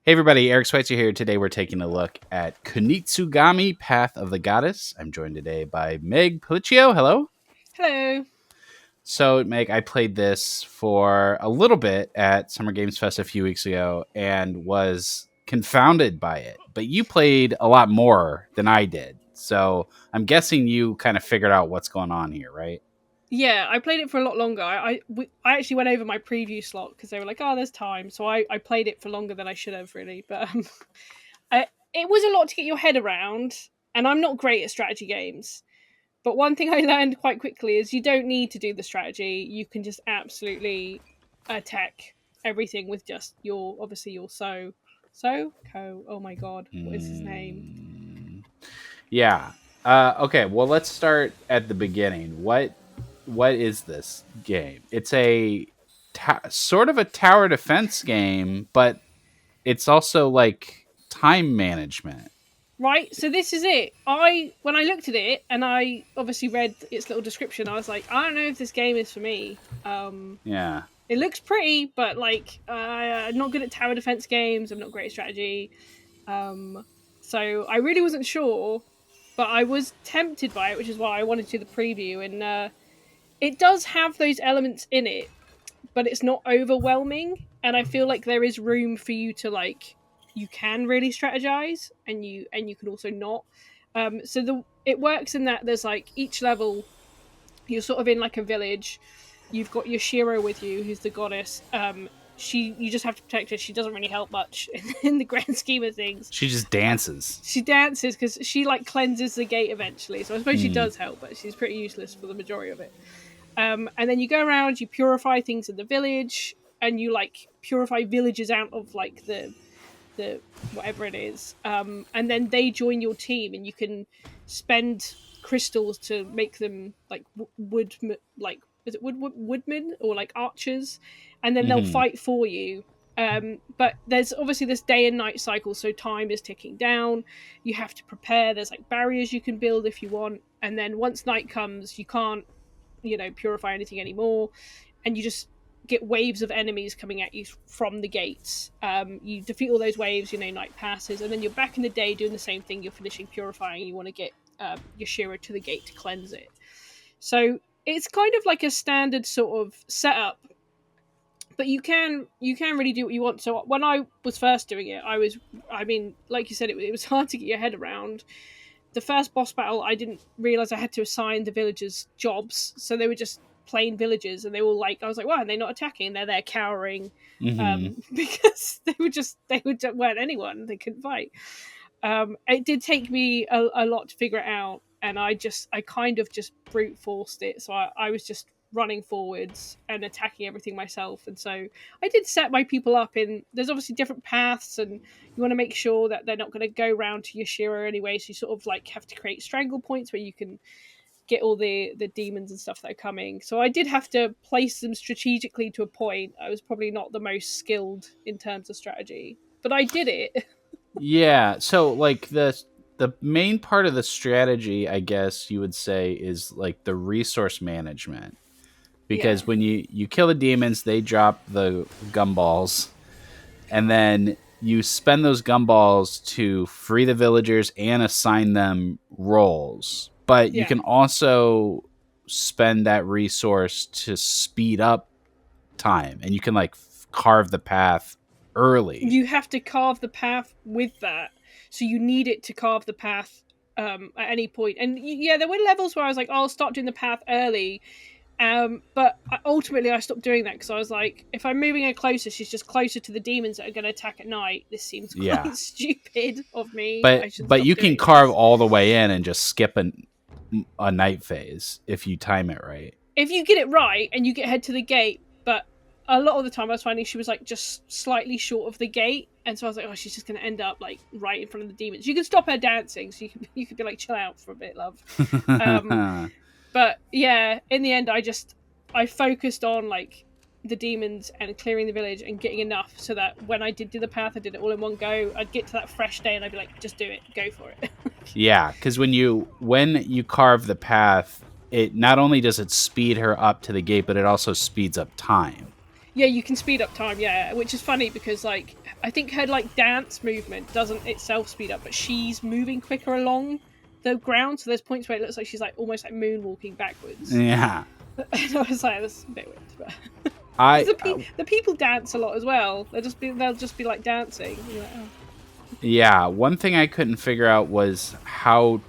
Hey everybody, Eric Schweitzer here. Today we're taking a look at Kunitsu-Gami, Path of the Goddess. I'm joined today by Meg Policcio. Hello. Hello. So, Meg, I played this for a little bit at Summer Games Fest a few weeks ago and was confounded by it. But you played a lot more than I did. So, I'm guessing you kind of figured out what's going on here, right? Yeah, I played it for a lot longer. I actually went over my preview slot because they were like, "Oh, there's time," so I played it for longer than I should have really. But I, it was a lot to get your head around, and I'm not great at strategy games. But one thing I learned quite quickly is you don't need to do the strategy. You can just absolutely attack everything with just your so. Oh my god, what is his name? Yeah. Okay. Well, let's start at the beginning. What is this game? It's a sort of a tower defense game, but it's also like time management. Right, so this is it. When I looked at it and I obviously read its little description, I was like, I don't know if this game is for me. Yeah. It looks pretty, but like, I'm not good at tower defense games. I'm not great at strategy. Um, so I really wasn't sure, but I was tempted by it, which is why I wanted to do the preview. And it does have those elements in it, but it's not overwhelming, and I feel like there is room for you to like you can really strategize and you can also not. So it works in that there's like each level you're sort of in like a village. You've got your Shiro with you, who's the goddess. You just have to protect her. She doesn't really help much in the grand scheme of things. She just dances. She dances because she like cleanses the gate eventually. So I suppose she Mm. does help, but she's pretty useless for the majority of it. And then you go around, you purify things in the village, and you like purify villages out of like the whatever it is. And then they join your team, and you can spend crystals to make them like wood, like is it woodmen or like archers, and then they'll Hmm. fight for you. But there's obviously this day and night cycle, so time is ticking down. You have to prepare. There's like barriers you can build if you want, and then once night comes, you can't purify anything anymore, and you just get waves of enemies coming at you from the gates. You defeat all those waves, night passes, and then you're back in the day doing the same thing. You're finishing purifying. You want to get your Shiro to the gate to cleanse it. So it's kind of like a standard sort of setup, but you can really do what you want. So when I was first doing it, like you said, it was hard to get your head around. The first boss battle, I didn't realize I had to assign the villagers jobs, so they were just plain villagers, and they were like, I was like, "Wow, they're not attacking; they're there cowering," Hmm. because weren't anyone; they couldn't fight. It did take me a lot to figure it out, and I kind of just brute forced it. So I was just running forwards and attacking everything myself, and so I did set my people up in. There's obviously different paths, and you want to make sure that they're not going to go round to Yashiro anyway. So you sort of like have to create strangle points where you can get all the demons and stuff that are coming. So I did have to place them strategically to a point. I was probably not the most skilled in terms of strategy, but I did it. Yeah. So, like the main part of the strategy, I guess you would say, is like the resource management. Yeah. Because when you kill the demons, they drop the gumballs, and then you spend those gumballs to free the villagers and assign them roles. But you Yeah. can also spend that resource to speed up time, and you can like carve the path early. You have to carve the path with that, so you need it to carve the path at any point. And yeah, there were levels where I was like, oh, I'll start doing the path early, but ultimately I stopped doing that because I was like, if I'm moving her closer, she's just closer to the demons that are going to attack at night. This seems Yeah, quite stupid of me. I but should but stop you can doing carve this. all the way in and just skip a night phase if you time it right. If you get it right and you get her to the gate, but a lot of the time I was finding she was like just slightly short of the gate, and so I was like, oh, she's just going to end up like right in front of the demons. You can stop her dancing, so you could be like, chill out for a bit, love. Um, but yeah, in the end, I focused on like the demons and clearing the village and getting enough so that when I did do the path, I did it all in one go. I'd get to that fresh day and I'd be like, just do it, go for it. Yeah, because when you carve the path, it not only does it speed her up to the gate, but it also speeds up time. Yeah, you can speed up time, yeah, which is funny because like I think her like dance movement doesn't itself speed up, but she's moving quicker along the ground. So there's points where it looks like she's like almost like moonwalking backwards. Yeah. And I was like, that's a bit weird, but because I the people dance a lot as well. They'll just be like dancing. You're like, oh. Yeah, one thing I couldn't figure out was how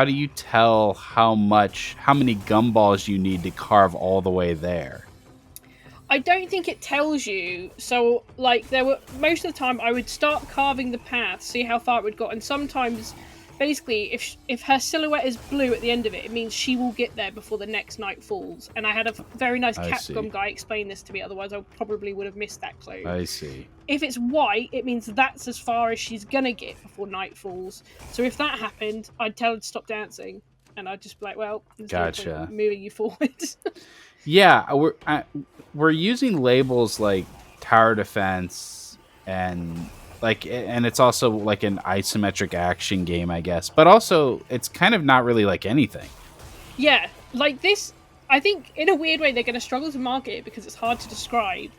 do you tell how many gumballs you need to carve all the way there? I don't think it tells you. So, like, there were most of the time I would start carving the path, see how far it would got, and sometimes, basically, if her silhouette is blue at the end of it, it means she will get there before the next night falls. And I had a very nice I Capcom see. guy explain this to me. Otherwise, I probably would have missed that clue. I see. If it's white, it means that's as far as she's gonna get before night falls. So if that happened, I'd tell her to stop dancing, and I'd just be like, "Well, there's no point Gotcha. moving you forward." Yeah, we're using labels like tower defense and and it's also like an isometric action game, I guess. But also it's kind of not really like anything. Yeah, like this. I think in a weird way they're going to struggle to market it because it's hard to describe.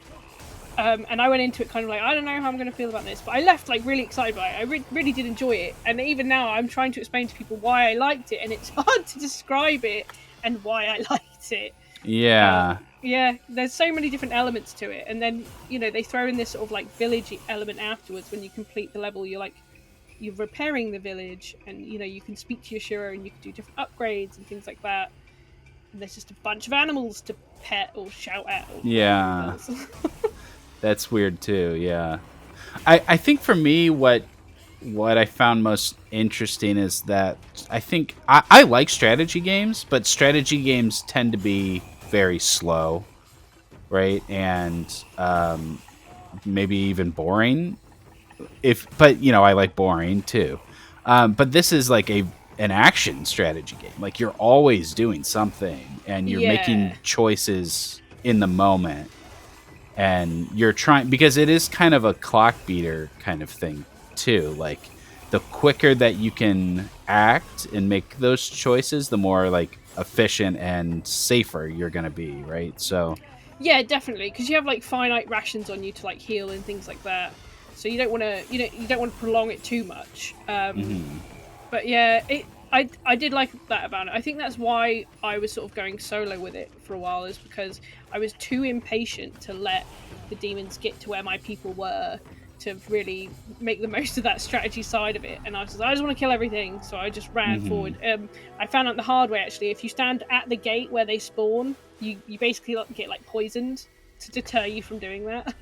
And I went into it kind of like, I don't know how I'm going to feel about this, but I left like really excited by it. I really did enjoy it, and even now I'm trying to explain to people why I liked it, and it's hard to describe it and why I liked it. Yeah. Yeah, there's so many different elements to it, and then they throw in this sort of like village element afterwards. When you complete the level, you're repairing the village, and you can speak to your Shiro, and you can do different upgrades and things like that. And there's just a bunch of animals to pet or shout at or whatever Yeah. else. That's weird too. Yeah. I think for me what I found most interesting is that I think I like strategy games, but strategy games tend to be very slow, right? And maybe even boring. But I like boring too. But this is like an action strategy game. Like you're always doing something, and you're Yeah, making choices in the moment, and you're trying because it is kind of a clock beater kind of thing too. Like the quicker that you can act and make those choices, the more like efficient and safer you're gonna be, right? So yeah, definitely, because you have like finite rations on you to like heal and things like that. So you don't want to, you don't want to prolong it too much. mhm. But yeah, I did like that about it. I think that's why I was sort of going solo with it for a while, is because I was too impatient to let the demons get to where my people were to really make the most of that strategy side of it. And I just want to kill everything, so I just ran Mhm. forward. I found out the hard way actually. If you stand at the gate where they spawn, you basically get like poisoned to deter you from doing that.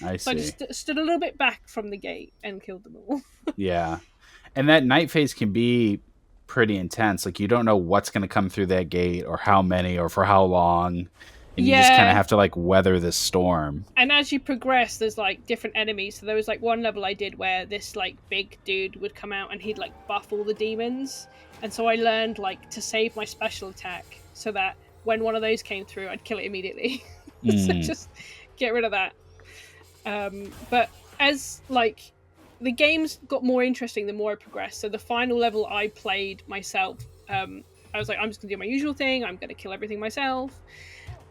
I So I see. just stood a little bit back from the gate and killed them all. Yeah. And that night phase can be pretty intense. Like you don't know what's going to come through that gate or how many or for how long, and you just kind of Yeah, have to like weather this storm. and as you progress there's like different enemies. So there was like one level I did where this like big dude would come out and he'd like buff all the demons, and so I learned like to save my special attack so that when one of those came through I'd kill it immediately. So Mm. just get rid of that. But as like the games got more interesting the more I progressed, so the final level I played myself, I was like, I'm just gonna do my usual thing, I'm gonna kill everything myself.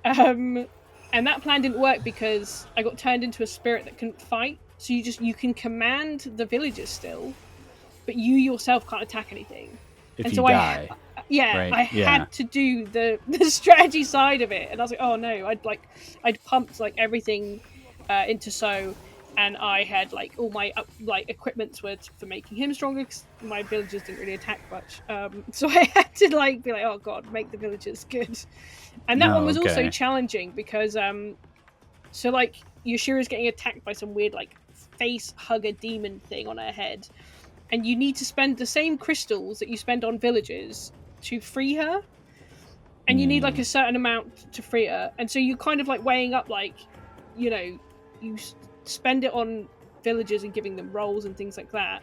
um, and that plan didn't work because I got turned into a spirit that couldn't fight. So you can command the villagers still, but you yourself can't attack anything. If And you so die, right? I Yeah. had to do the strategy side of it, and I was like, oh no, I'd pumped like everything into So, and I had like all my like equipments were for making him stronger because my villagers didn't really attack much. So I had to like be like, oh god, make the villagers good. And that one Oh, was also okay. challenging because so like Yashira's getting attacked by some weird like face hugger demon thing on her head, and you need to spend the same crystals that you spend on villagers to free her, and you need like Mm. a certain amount to free her. And so you're kind of like weighing up like, you know, you spend it on villagers and giving them rolls and things like that,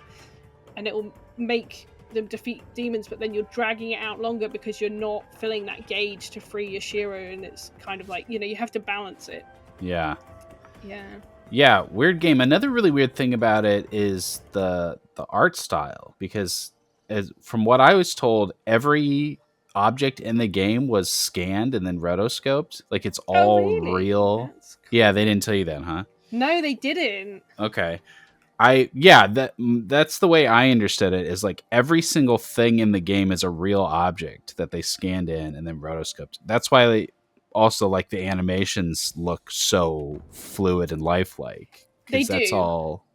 and it will make them defeat demons, but then you're dragging it out longer because you're not filling that gauge to free Yashiro, and it's kind of like, you have to balance it. Yeah. Yeah. Yeah, weird game. Another really weird thing about it is the art style, because as from what I was told, every object in the game was scanned and then rotoscoped. Like it's Oh, all really? real. That's Yeah, they cool. didn't tell you that, huh? No, they didn't. Okay. That's the way I understood it is like every single thing in the game is a real object that they scanned in and then rotoscoped. That's why they also like the animations look so fluid and lifelike They because that's do. all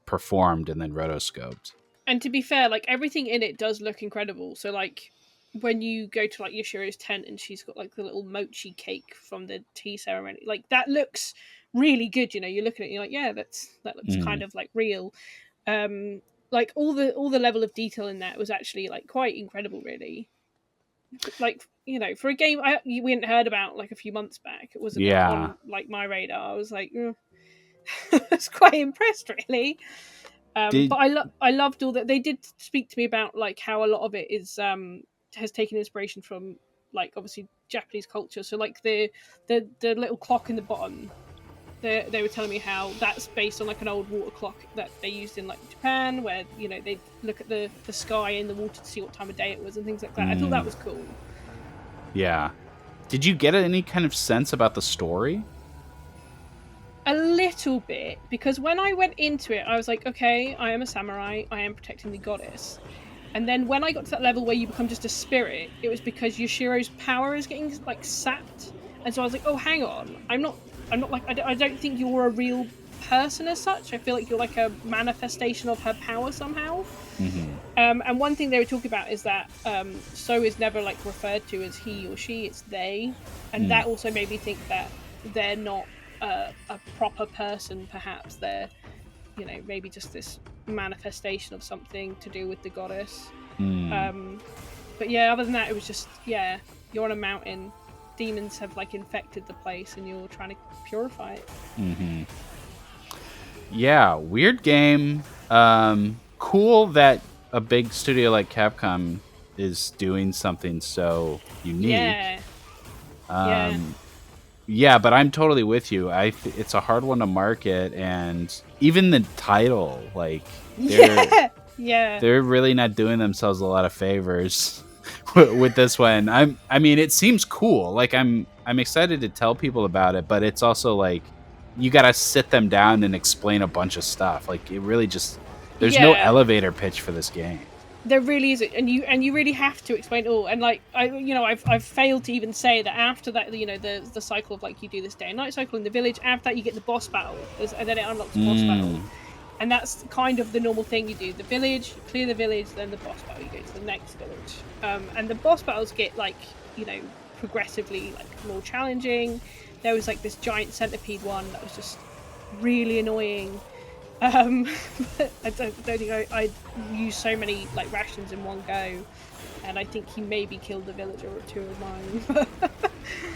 performed and then rotoscoped. And to be fair, like everything in it does look incredible. So like when you go to like Yoshiro's tent and she's got like the little mochi cake from the tea ceremony, like that looks really good. You know, you look at it, and you're like, yeah, that looks kind Mm. of like real. Um, like all the level of detail in that was actually like quite incredible, really. Like you know, for a game we hadn't heard about like a few months back, it wasn't Yeah. on like my radar. I was like, I was quite impressed, really. But Did I loved all that. They did speak to me about like how a lot of it is has taken inspiration from like obviously Japanese culture. So like the little clock in the bottom, they were telling me how that's based on like an old water clock that they used in like Japan, where you know they look at the sky in the water to see what time of day it was and things like that. I thought that mm, was cool. yeah. Did you get any kind of sense about the story? A little bit, because when I went into it, I was like, okay, I am a samurai, I am protecting the goddess. And then when I got to that level where you become just a spirit, it was because Yoshiro's power is getting like sapped, and so I was like, oh, hang on, I'm not like, I don't think you're a real person as such. I feel like you're like a manifestation of her power somehow. Mm-hmm. And one thing they were talking about is that So is never like referred to as he or she; it's they, and Mm. that also made me think that they're not a proper person. Perhaps they're, you know, maybe just this manifestation of something to do with the goddess. Mm. But yeah, other than that, it was just yeah, you're on a mountain. Demons have like infected the place, and you're trying to purify it. Mm-hmm. Yeah, weird game. Cool that a big studio like Capcom is doing something so unique. Yeah, yeah, Um, yeah, but I'm totally with you. It's a hard one to market, and even the title, like they're yeah, yeah. they're really not doing themselves a lot of favors with this one. I mean, it seems cool. Like I'm excited to tell people about it, but it's also like you got to sit them down and explain a bunch of stuff. Like it really just there's no Yeah, elevator pitch for this game. there really is, and you really have to explain it all. And like I've failed to even say that after that, the cycle of like you do this day and night cycle in the village. After that, you get the boss battle, and then it unlocks the boss battle. Mm, And that's kind of the normal thing you do. The village, you clear the village, then the boss battle. You go to the next village, and the boss battles get like progressively like more challenging. There was like this giant centipede one that was just really annoying. Um, I don't think I used so many like rations in one go, and I think he maybe killed a villager or two of mine.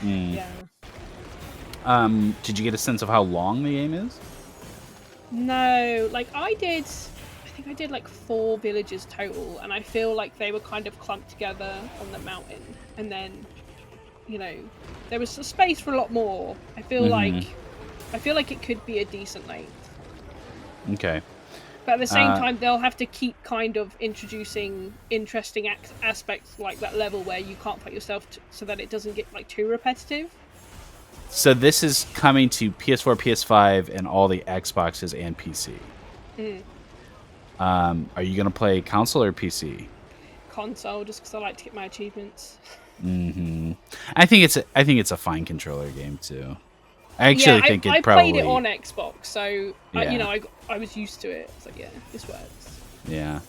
mm. Yeah. Did you get a sense of how long the game is? No, like I think I did like 4 villages total, and I feel like they were kind of clumped together on the mountain, and then, you know, there was space for a lot more. Mm-hmm. I feel like it could be a decent length, Okay. but at the same Uh, time, they'll have to keep kind of introducing interesting aspects like that level where you can't fight yourself, so that it doesn't get like too repetitive. so this is coming to PS4, PS5, and all the Xboxes and PC. Mm. Are you gonna play console or PC? Console, just because I like to get my achievements. Hmm. I think it's a fine controller game too. I Yeah, actually think I it played it on probably Xbox, so yeah I was used to it. It's like, yeah, this works. yeah.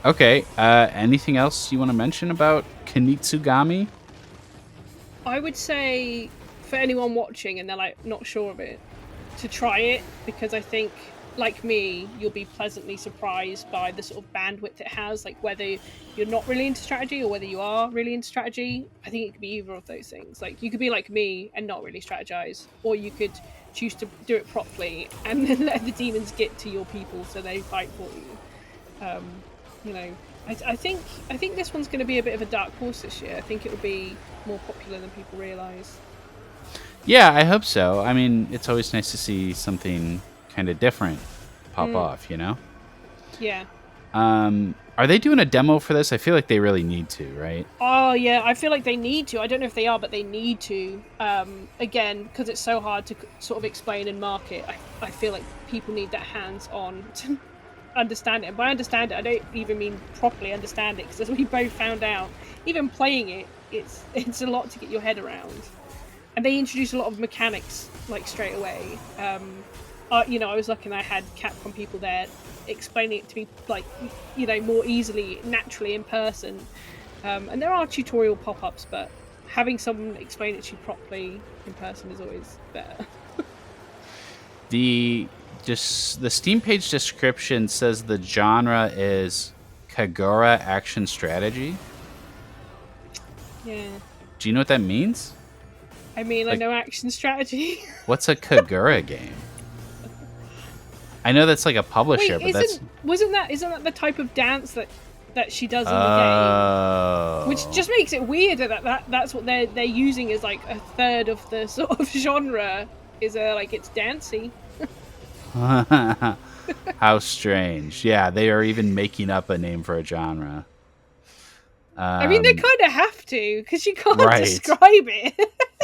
Okay. Anything else you want to mention about Kunitsu-Gami? I would say for anyone watching and they're like not sure of it, to try it, because I think, like me, you'll be pleasantly surprised by the sort of bandwidth it has. Like whether you're not really into strategy or whether you are really into strategy. I think it could be either of those things. Like you could be like me and not really strategize, or you could choose to do it properly and then let the demons get to your people so they fight for you. You know, I think this one's going to be a bit of a dark horse this year. I think it will be more popular than people realize. Yeah, I hope so. I mean, it's always nice to see something kind of different pop Mm, off. You know. yeah. Are they doing a demo for this? I feel like they really need to, right? Oh yeah, I feel like they need to. I don't know if they are, but they need to. Again, because it's so hard to sort of explain and market. I feel like people need that hands-on to understand it. And by understand it, I don't even mean properly understand it, because as we both found out, even playing it, it's a lot to get your head around. And they introduce a lot of mechanics like straight away. I was lucky and I had Capcom people there explaining it to me like more easily, naturally in person. And there are tutorial pop-ups, but having someone explain it to you properly in person is always better. The Steam page description says the genre is Kagura action strategy. Yeah. Do you know what that means? I mean, I know action strategy. What's a Kagura game? I know that's like a publisher, Wait, but isn't that the type of dance that she does in the game? Which just makes it weird that's what they're using as like a third of the sort of genre is like it's dancey. How strange. Yeah, they are even making up a name for a genre. I mean, they kind of have to, because you can't describe it.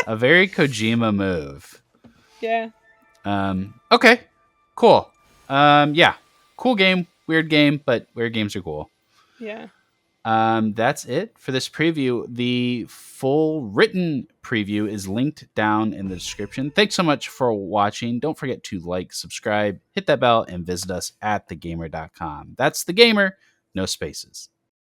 A very Kojima move. Yeah. Okay. Cool. Yeah. Cool game. Weird game, but weird games are cool. Yeah. That's it for this preview. The full written preview is linked down in the description. Thanks so much for watching. Don't forget to like, subscribe, hit that bell, and visit us at thegamer.com. That's the gamer, no spaces.